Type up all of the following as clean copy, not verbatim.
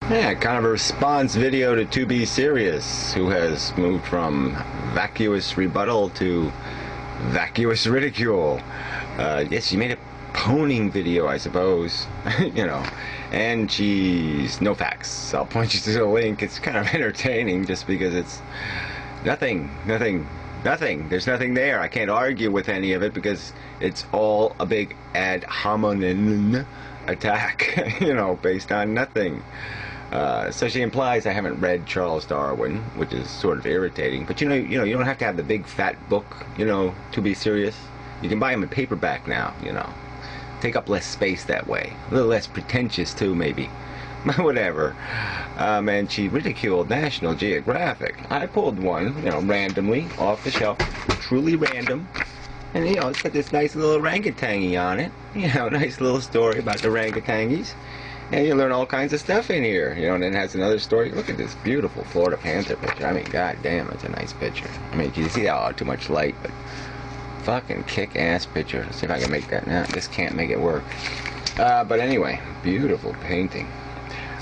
Yeah, kind of a response video to be serious, who has moved from vacuous rebuttal to vacuous ridicule. Yes, she made a poning video, I suppose, you know, and she's no facts. I'll point you to the link. It's kind of entertaining just because it's nothing. There's nothing there. I can't argue with any of it because it's all a big ad hominem attack, you know, based on nothing. So she implies I haven't read Charles Darwin, which is sort of irritating. But you don't have to have the big fat book, to be serious. You can buy them in paperback now, Take up less space that way. A little less pretentious too, maybe. Whatever. And she ridiculed National Geographic. I pulled one, randomly off the shelf, truly random. And it's got this nice little orangutangy on it. Nice little story about the orangutangis. And you learn all kinds of stuff in here, and then it has another story. Look at this beautiful Florida Panther picture. I mean, god damn, it's a nice picture. I mean, you see how too much light, but fucking kick-ass picture. Let's see if I can make that now. I just can't make it work. But anyway, beautiful painting.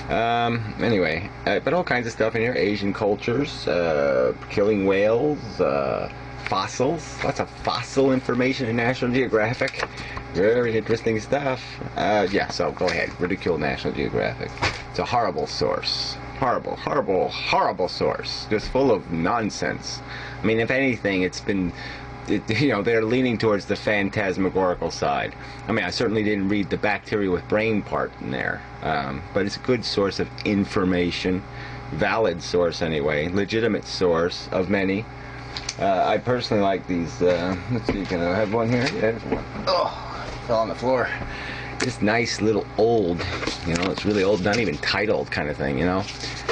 Anyway, but all kinds of stuff in here. Asian cultures, killing whales, fossils. Lots of fossil information in National Geographic. Very interesting stuff. Yeah, so go ahead. Ridicule National Geographic. It's a horrible source. Horrible source. Just full of nonsense. I mean, if anything, they're leaning towards the phantasmagorical side. I mean, I certainly didn't read the bacteria with brain part in there. But it's a good source of information. Valid source, anyway. Legitimate source of many. I personally like these. Let's see, can I have one here? Yeah, there's one. Oh, fell on the floor. This nice little old, it's really old, not even titled kind of thing,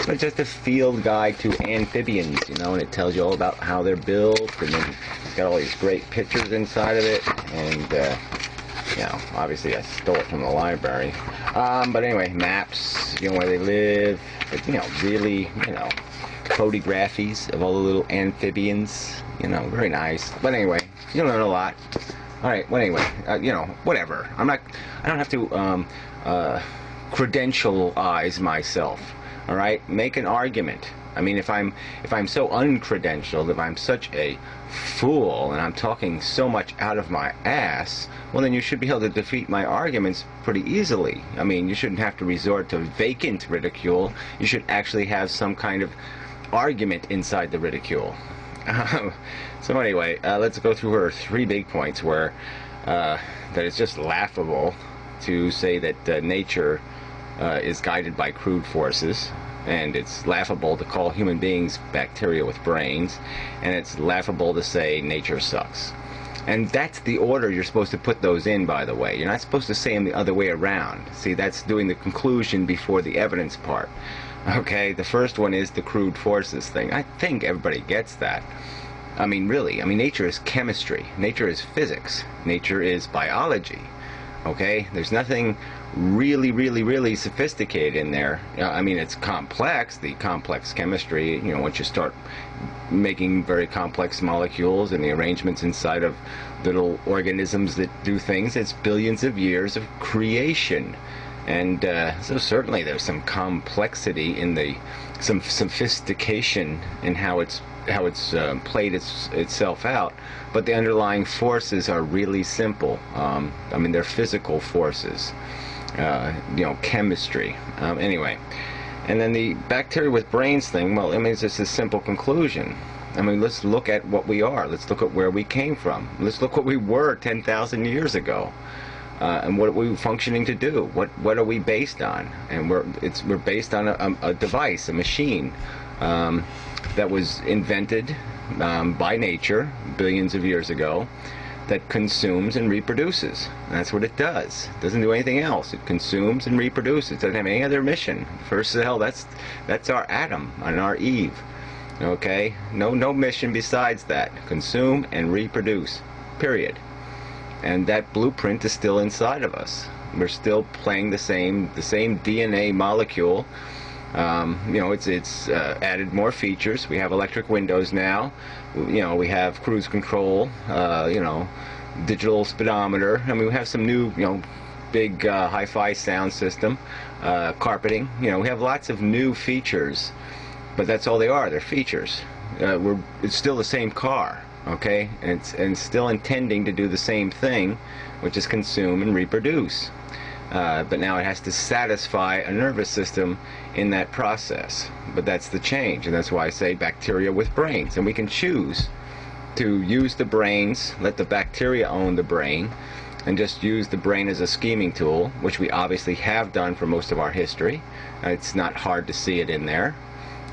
But just a field guide to amphibians, and it tells you all about how they're built, and then it's got all these great pictures inside of it, and, obviously I stole it from the library. But anyway, maps, where they live, but, really, photographies of all the little amphibians, very nice. But anyway, you learn a lot. All right. Well, anyway, whatever. I don't have to credentialize myself. All right. Make an argument. I mean, if I'm so uncredentialed, if I'm such a fool, and I'm talking so much out of my ass, well, then you should be able to defeat my arguments pretty easily. I mean, you shouldn't have to resort to vacant ridicule. You should actually have some kind of argument inside the ridicule. So anyway, let's go through her 3 big points where that it's just laughable to say that nature is guided by crude forces, and it's laughable to call human beings bacteria with brains, and it's laughable to say nature sucks. And that's the order you're supposed to put those in, by the way. You're not supposed to say them the other way around. See, that's doing the conclusion before the evidence part. Okay, the first one is the crude forces thing. I think everybody gets that. I mean, really. I mean, nature is chemistry. Nature is physics. Nature is biology. Okay? There's nothing really sophisticated in there. I mean, it's complex, the complex chemistry, once you start making very complex molecules and the arrangements inside of little organisms that do things, it's billions of years of creation. And so certainly there's some complexity in some sophistication in how it's played itself out, but the underlying forces are really simple. I mean, they're physical forces, chemistry. Anyway, and then the bacteria with brains thing. Well, I mean, it's just a simple conclusion. I mean, let's look at what we are. Let's look at where we came from. Let's look what we were 10,000 years ago. And what are we functioning to do? What are we based on? And we're based on a device, a machine that was invented by nature billions of years ago, that consumes and reproduces. And that's what it does. It doesn't do anything else. It consumes and reproduces. It doesn't have any other mission. First of all, that's our Adam and our Eve. Okay, no mission besides that. Consume and reproduce. Period. And that blueprint is still inside of us. We're still playing the same DNA molecule. It's added more features. We have electric windows now. We have cruise control. Digital speedometer. I mean, we have some new, big hi-fi sound system, carpeting. You know, we have lots of new features, but that's all they are. They're features. It's still the same car, okay? And still intending to do the same thing, which is consume and reproduce. But now it has to satisfy a nervous system in that process. But that's the change, and that's why I say bacteria with brains. And we can choose to use the brains, let the bacteria own the brain, and just use the brain as a scheming tool, which we obviously have done for most of our history. It's not hard to see it in there.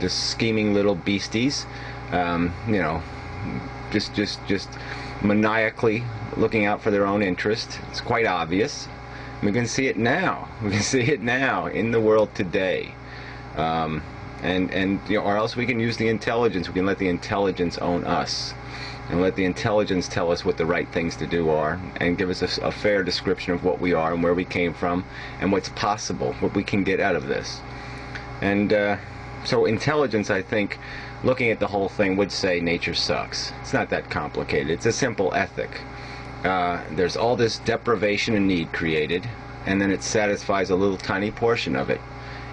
Just scheming little beasties, you know, just maniacally looking out for their own interest. It's quite obvious. We can see it now. We can see it now in the world today. And you know, or else we can use the intelligence. We can let the intelligence own us, and let the intelligence tell us what the right things to do are, and give us a fair description of what we are and where we came from and what's possible, what we can get out of this. And so intelligence, I think, looking at the whole thing, would say nature sucks. It's not that complicated. It's a simple ethic. There's all this deprivation and need created, and then it satisfies a little tiny portion of it.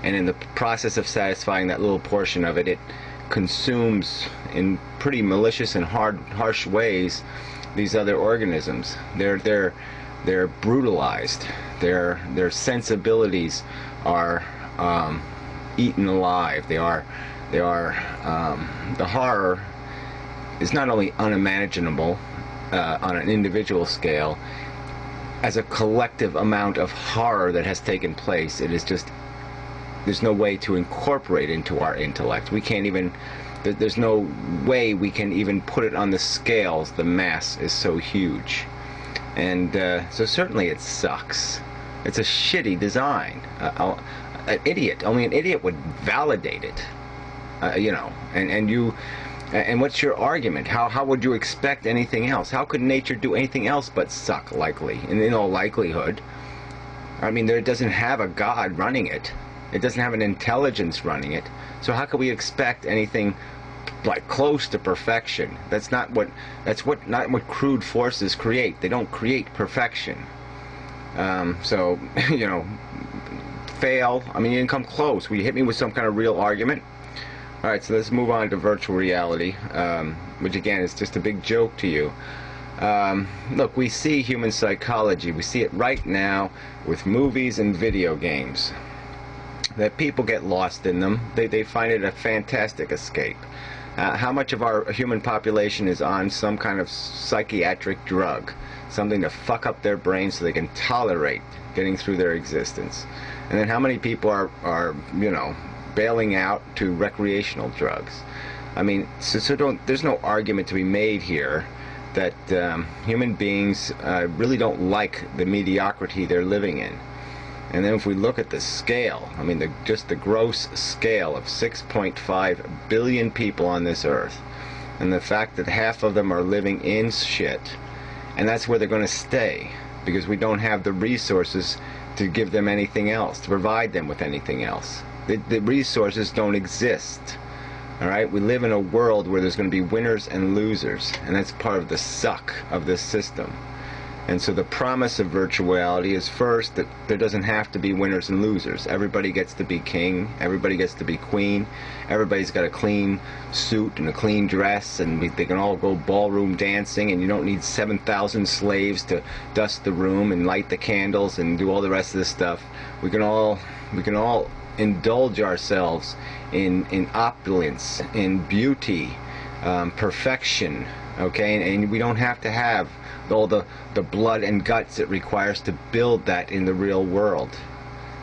And in the process of satisfying that little portion of it, it consumes in pretty malicious and harsh ways these other organisms. They're brutalized. Their sensibilities are eaten alive. They are the horror is not only unimaginable on an individual scale, as a collective amount of horror that has taken place, it is just, there's no way to incorporate into our intellect. We can't even, there's no way we can even put it on the scales. The mass is so huge. And so certainly it sucks. It's a shitty design. An idiot, only an idiot would validate it. You know, and what's your argument? How would you expect anything else? How could nature do anything else but suck, likely, in all likelihood? I mean, it doesn't have a God running it. It doesn't have an intelligence running it. So how could we expect anything like close to perfection? Not what crude forces create. They don't create perfection. So, you know, fail. I mean, you didn't come close. Will you hit me with some kind of real argument? Alright, so let's move on to virtual reality, which again is just a big joke to you. Look, we see human psychology. We see it right now with movies and video games. That people get lost in them. They find it a fantastic escape. How much of our human population is on some kind of psychiatric drug? Something to fuck up their brains so they can tolerate getting through their existence. And then how many people are you know, bailing out to recreational drugs? I mean, there's no argument to be made here that human beings really don't like the mediocrity they're living in. And then if we look at the scale, I mean, just the gross scale of 6.5 billion people on this earth, and the fact that half of them are living in shit, and that's where they're going to stay, because we don't have the resources to give them anything else, to provide them with anything else. The resources don't exist. All right, we live in a world where there's going to be winners and losers, and that's part of the suck of this system. And so the promise of virtual reality is, first, that there doesn't have to be winners and losers. Everybody gets to be king. Everybody gets to be queen. Everybody's got a clean suit and a clean dress, and they can all go ballroom dancing, and you don't need 7,000 slaves to dust the room and light the candles and do all the rest of this stuff. We can all indulge ourselves in opulence, in beauty, perfection, okay? And we don't have to have all the blood and guts it requires to build that in the real world.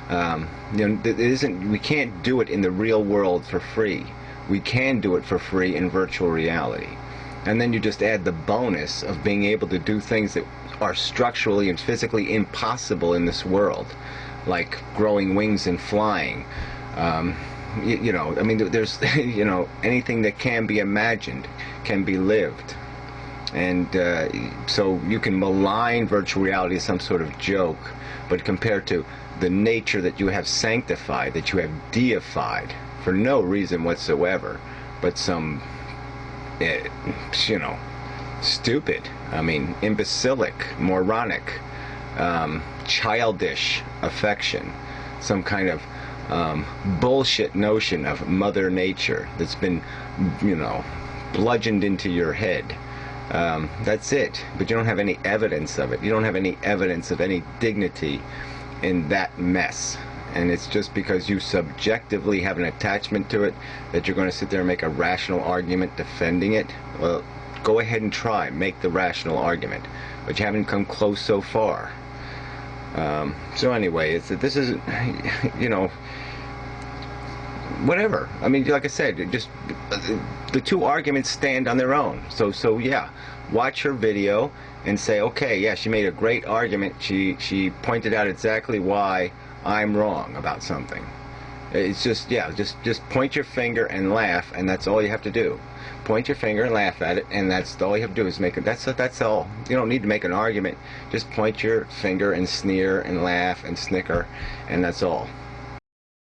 You know, we can't do it in the real world for free. We can do it for free in virtual reality. And then you just add the bonus of being able to do things that are structurally and physically impossible in this world, like growing wings and flying. You know, I mean, there's, you know, anything that can be imagined can be lived. And so you can malign virtual reality as some sort of joke, but compared to the nature that you have sanctified, that you have deified for no reason whatsoever, but some, you know, stupid, I mean, imbecilic, moronic, childish affection, some kind of bullshit notion of Mother Nature that's been, you know, bludgeoned into your head. That's it. But you don't have any evidence of it. You don't have any evidence of any dignity in that mess. And it's just because you subjectively have an attachment to it that you're going to sit there and make a rational argument defending it. Well, go ahead and try. Make the rational argument. But you haven't come close so far. So anyway, this is, you know, whatever. I mean, like I said, just the two arguments stand on their own. So yeah, watch her video and say, okay, yeah, she made a great argument. She pointed out exactly why I'm wrong about something. It's just, yeah, just point your finger and laugh, and that's all you have to do. Point your finger and laugh at it, and that's all you have to do is make it. That's all. You don't need to make an argument. Just point your finger and sneer and laugh and snicker, and that's all.